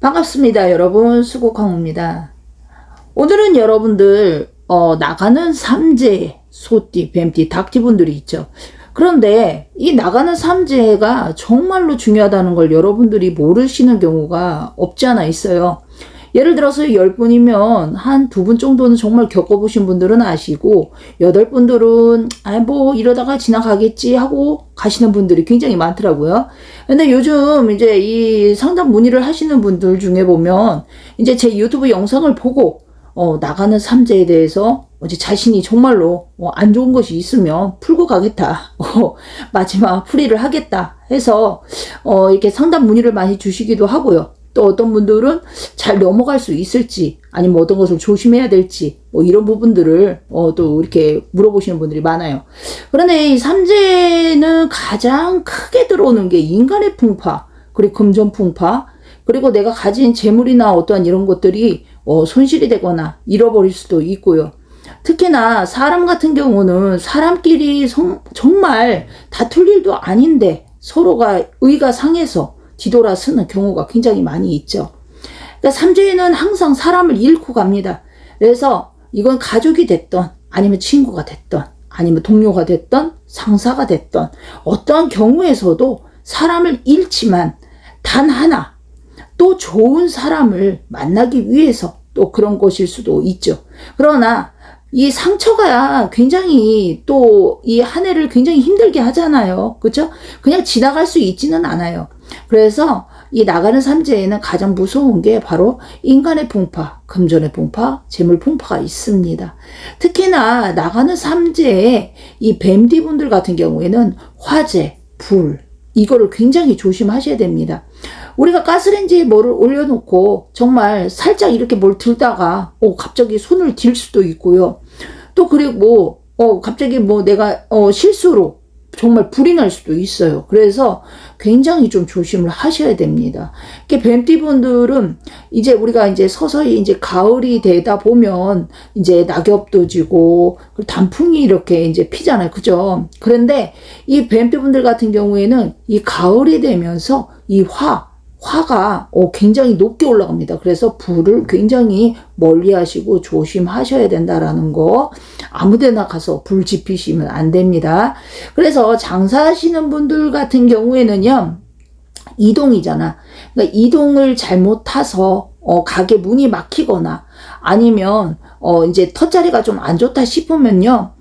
반갑습니다. 여러분, 수국황호입니다. 오늘은 여러분들 나가는 삼재, 소띠, 뱀띠, 닭띠 분들이 있죠. 그런데 이 나가는 삼재가 정말로 중요하다는 걸 여러분들이 모르시는 경우가 없지 않아 있어요. 예를 들어서 10분이면 한 2분 정도는 정말 겪어보신 분들은 아시고 8분들은 뭐 이러다가 지나가겠지 하고 가시는 분들이 굉장히 많더라고요. 근데 요즘 이제 이 상담 문의를 하시는 분들 중에 보면 이제 제 유튜브 영상을 보고 나가는 삼재에 대해서 이제 자신이 정말로 안 좋은 것이 있으면 풀고 가겠다. 마지막 풀이를 하겠다 해서 이렇게 상담 문의를 많이 주시기도 하고요. 또 어떤 분들은 잘 넘어갈 수 있을지 아니면 어떤 것을 조심해야 될지 이런 부분들을 또 이렇게 물어보시는 분들이 많아요. 그런데 이 삼재는 가장 크게 들어오는 게 인간의 풍파, 그리고 금전 풍파, 그리고 내가 가진 재물이나 어떠한 이런 것들이 손실이 되거나 잃어버릴 수도 있고요. 특히나 사람 같은 경우는 사람끼리 정말 다툴 일도 아닌데 서로가 의가 상해서 뒤돌아서는 경우가 굉장히 많이 있죠. 그러니까 삼재는 항상 사람을 잃고 갑니다. 그래서 이건 가족이 됐던 아니면 친구가 됐던 아니면 동료가 됐던 상사가 됐던 어떠한 경우에서도 사람을 잃지만 단 하나 또 좋은 사람을 만나기 위해서 또 그런 것일 수도 있죠. 그러나 이 상처가 굉장히 또 이 한 해를 굉장히 힘들게 하잖아요. 그렇죠? 그냥 지나갈 수 있지는 않아요. 그래서 이 나가는 삼재에는 가장 무서운 게 바로 인간의 풍파, 금전의 풍파, 재물 풍파가 있습니다. 특히나 나가는 삼재에 이 뱀띠분들 같은 경우에는 화재, 불, 이거를 굉장히 조심하셔야 됩니다. 우리가 가스레인지에 뭐를 올려놓고 정말 살짝 이렇게 뭘 들다가 갑자기 손을 딜 수도 있고요. 또 그리고 갑자기 내가 실수로 정말 불이 날 수도 있어요. 그래서 굉장히 좀 조심을 하셔야 됩니다. 뱀띠분들은 이제 우리가 이제 서서히 이제 가을이 되다 보면 이제 낙엽도 지고 단풍이 이렇게 이제 피잖아요. 그죠? 그런데 이 뱀띠분들 같은 경우에는 이 가을이 되면서 이 화가 굉장히 높게 올라갑니다. 그래서 불을 굉장히 멀리 하시고 조심하셔야 된다라는 거. 아무데나 가서 불 지피시면 안 됩니다. 그래서 장사하시는 분들 같은 경우에는요. 이동이잖아. 그러니까 이동을 잘못 타서 가게 문이 막히거나 아니면 이제 터자리가 좀 안 좋다 싶으면요.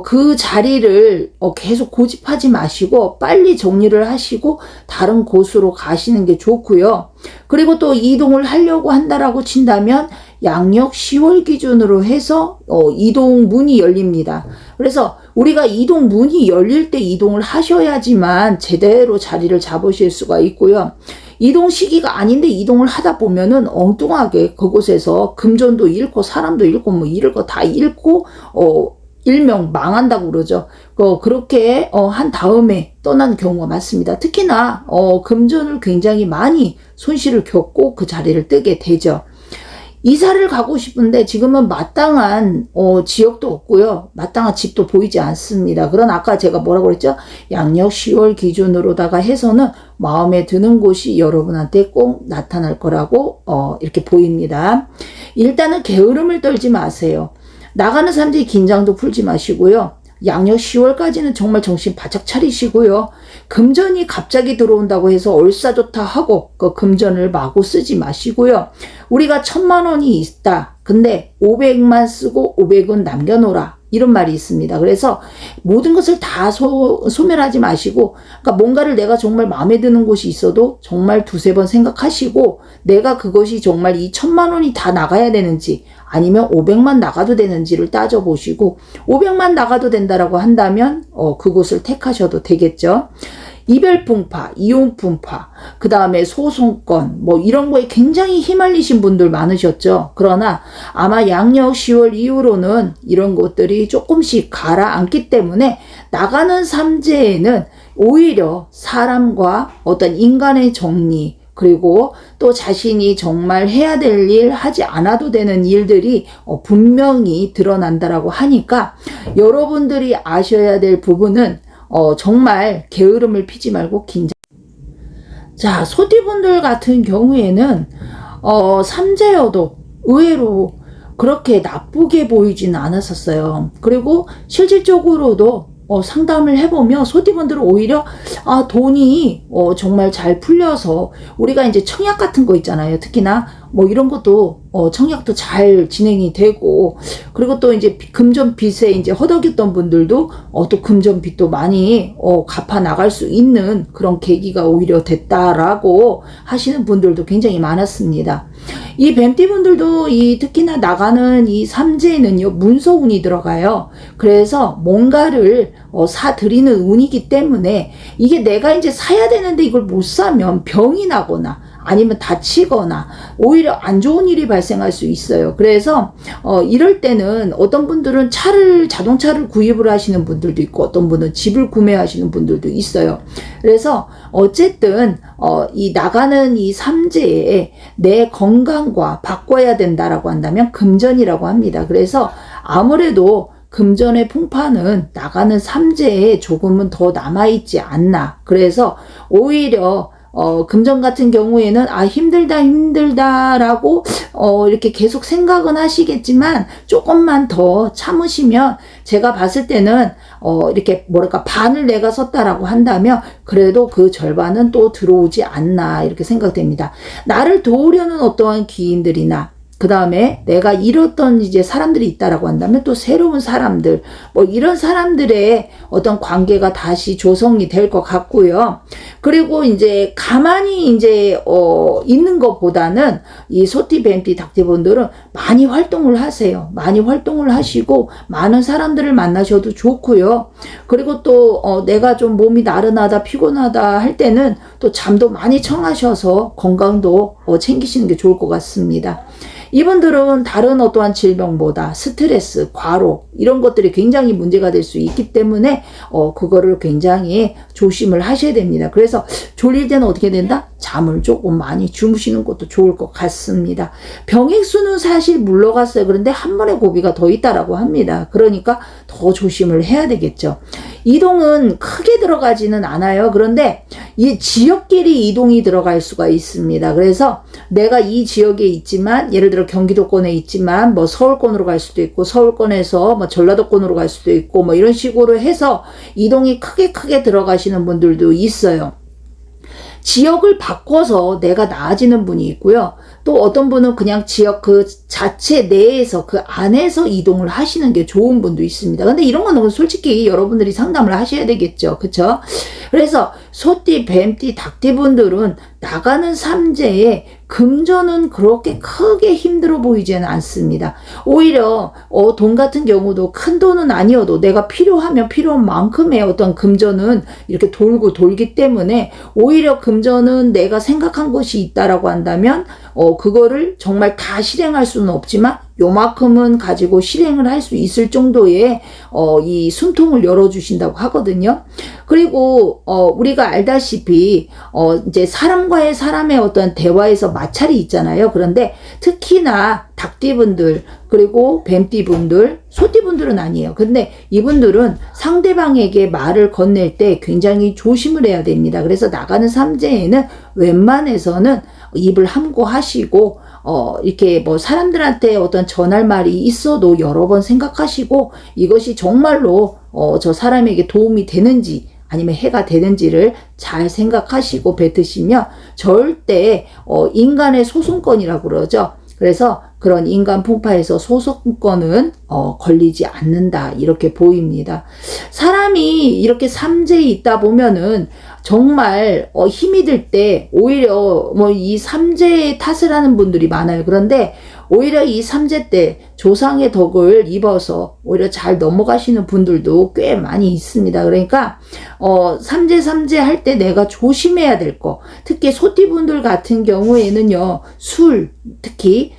그 자리를 계속 고집하지 마시고 빨리 정리를 하시고 다른 곳으로 가시는 게 좋고요. 그리고 또 이동을 하려고 한다라고 친다면 양력 10월 기준으로 해서 이동 문이 열립니다. 그래서 우리가 이동 문이 열릴 때 이동을 하셔야지만 제대로 자리를 잡으실 수가 있고요. 이동 시기가 아닌데 이동을 하다 보면은 엉뚱하게 그곳에서 금전도 잃고 사람도 잃고 잃을 거 다 잃고 일명 망한다고 그러죠. 그렇게 한 다음에 떠난 경우가 많습니다. 특히나 금전을 굉장히 많이 손실을 겪고 그 자리를 뜨게 되죠. 이사를 가고 싶은데 지금은 마땅한 지역도 없고요. 마땅한 집도 보이지 않습니다. 그러나 아까 제가 뭐라고 그랬죠? 양력 10월 기준으로다가 해서는 마음에 드는 곳이 여러분한테 꼭 나타날 거라고 이렇게 보입니다. 일단은 게으름을 떨지 마세요. 나가는 삼재 긴장도 풀지 마시고요. 양력 10월까지는 정말 정신 바짝 차리시고요. 금전이 갑자기 들어온다고 해서 얼싸좋다 하고 그 금전을 마구 쓰지 마시고요. 우리가 1000만 원이 있다. 근데 500만 쓰고 500은 남겨놓으라. 이런 말이 있습니다. 그래서 모든 것을 다 소멸하지 마시고, 그러니까 뭔가를 내가 정말 마음에 드는 곳이 있어도 정말 2-3번 생각하시고, 내가 그것이 정말 이 1000만 원이 다 나가야 되는지, 아니면 500만 나가도 되는지를 따져보시고, 500만 나가도 된다라고 한다면, 그곳을 택하셔도 되겠죠. 이별 풍파, 이혼 풍파, 그 다음에 소송권, 이런 거에 굉장히 휘말리신 분들 많으셨죠. 그러나 아마 양력 10월 이후로는 이런 것들이 조금씩 가라앉기 때문에 나가는 삼재에는 오히려 사람과 어떤 인간의 정리, 그리고 또 자신이 정말 해야 될 일, 하지 않아도 되는 일들이 분명히 드러난다라고 하니까 여러분들이 아셔야 될 부분은 정말 게으름을 피지 말고 자, 소띠분들 같은 경우에는 삼재여도 의외로 그렇게 나쁘게 보이지는 않았었어요. 그리고 실질적으로도 상담을 해보면 소띠분들은 오히려 돈이 정말 잘 풀려서 우리가 이제 청약 같은 거 있잖아요. 특히나 뭐 이런 것도 청약도 잘 진행이 되고, 그리고 또 이제 금전빚에 이제 허덕였던 분들도 또 금전빚도 많이 갚아 나갈 수 있는 그런 계기가 오히려 됐다라고 하시는 분들도 굉장히 많았습니다. 이 뱀띠분들도 특히나 나가는 이 삼재에는요, 문서운이 들어가요. 그래서 뭔가를 사드리는 운이기 때문에 이게 내가 이제 사야 되는데 이걸 못 사면 병이 나거나 아니면 다치거나 오히려 안 좋은 일이 발생할 수 있어요. 그래서 이럴 때는 어떤 분들은 자동차를 구입을 하시는 분들도 있고, 어떤 분은 집을 구매하시는 분들도 있어요. 그래서 어쨌든 이 나가는 이 삼재에 내 건강과 바꿔야 된다라고 한다면 금전이라고 합니다. 그래서 아무래도 금전의 풍파는 나가는 삼재에 조금은 더 남아있지 않나. 그래서 오히려 금전 같은 경우에는 힘들다라고 이렇게 계속 생각은 하시겠지만 조금만 더 참으시면, 제가 봤을 때는 이렇게 뭐랄까 반을 내가 썼다라고 한다면 그래도 그 절반은 또 들어오지 않나 이렇게 생각됩니다. 나를 도우려는 어떠한 기인들이나 그 다음에 내가 잃었던 이제 사람들이 있다라고 한다면 또 새로운 사람들, 뭐 이런 사람들의 어떤 관계가 다시 조성이 될 것 같고요. 그리고 이제 가만히 이제 있는 것보다는 이 소띠, 뱀띠, 닭띠분들은 많이 활동을 하세요. 많이 활동을 하시고 많은 사람들을 만나셔도 좋고요. 그리고 또 내가 좀 몸이 나른하다, 피곤하다 할 때는 또 잠도 많이 청하셔서 건강도 챙기시는 게 좋을 것 같습니다. 이분들은 다른 어떠한 질병보다 스트레스, 과로 이런 것들이 굉장히 문제가 될 수 있기 때문에 그거를 굉장히 조심을 하셔야 됩니다. 그래서 졸릴 때는 어떻게 된다? 잠을 조금 많이 주무시는 것도 좋을 것 같습니다. 병액수는 사실 물러갔어요. 그런데 한 번의 고비가 더 있다라고 합니다. 그러니까 더 조심을 해야 되겠죠. 이동은 크게 들어가지는 않아요. 그런데 이 지역끼리 이동이 들어갈 수가 있습니다. 그래서 내가 이 지역에 있지만, 예를 들어 경기도권에 있지만 뭐 서울권으로 갈 수도 있고, 서울권에서 뭐 전라도권으로 갈 수도 있고, 뭐 이런 식으로 해서 이동이 크게 들어가시는 분들도 있어요. 지역을 바꿔서 내가 나아지는 분이 있고요. 또 어떤 분은 그냥 지역 그 자체 내에서 그 안에서 이동을 하시는 게 좋은 분도 있습니다. 근데 이런 거는 솔직히 여러분들이 상담을 하셔야 되겠죠. 그쵸? 그래서 소띠, 뱀띠, 닭띠 분들은 나가는 삼재에 금전은 그렇게 크게 힘들어 보이지는 않습니다. 오히려 돈 같은 경우도 큰 돈은 아니어도 내가 필요하면 필요한 만큼의 어떤 금전은 이렇게 돌기 때문에 오히려 금전은 내가 생각한 것이 있다라고 한다면 그거를 정말 다 실행할 수는 없지만 요만큼은 가지고 실행을 할 수 있을 정도의 이 숨통을 열어주신다고 하거든요. 그리고 우리가 알다시피 이제 사람과의 사람의 어떤 대화에서 마찰이 있잖아요. 그런데 특히나 닭띠분들, 그리고 뱀띠분들, 소띠분들은 아니에요. 근데 이분들은 상대방에게 말을 건넬 때 굉장히 조심을 해야 됩니다. 그래서 나가는 삼재에는 웬만해서는 입을 함구하시고 이렇게 뭐 사람들한테 어떤 전할 말이 있어도 여러 번 생각하시고, 이것이 정말로 저 사람에게 도움이 되는지 아니면 해가 되는지를 잘 생각하시고 뱉으시면 절대 인간의 소송권이라고 그러죠. 그래서 그런 인간 풍파에서 소송권은 걸리지 않는다 이렇게 보입니다. 사람이 이렇게 삼재에 있다 보면은 정말 힘이 들 때 오히려 뭐 이 삼재의 탓을 하는 분들이 많아요. 그런데 오히려 이 삼재 때 조상의 덕을 입어서 오히려 잘 넘어가시는 분들도 꽤 많이 있습니다. 그러니까 삼재 할 때 내가 조심해야 될 거, 특히 소띠분들 같은 경우에는요, 술, 특히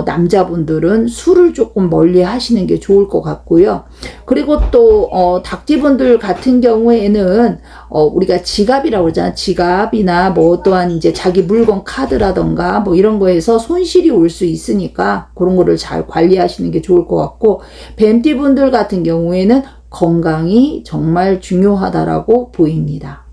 남자분들은 술을 조금 멀리 하시는 게 좋을 것 같고요. 그리고 또 닭띠분들 같은 경우에는 우리가 지갑이라고 그러잖아. 지갑이나 뭐 또한 이제 자기 물건 카드라던가 뭐 이런 거에서 손실이 올 수 있으니까 그런 거를 잘 관리하시는 게 좋을 것 같고, 뱀띠분들 같은 경우에는 건강이 정말 중요하다라고 보입니다.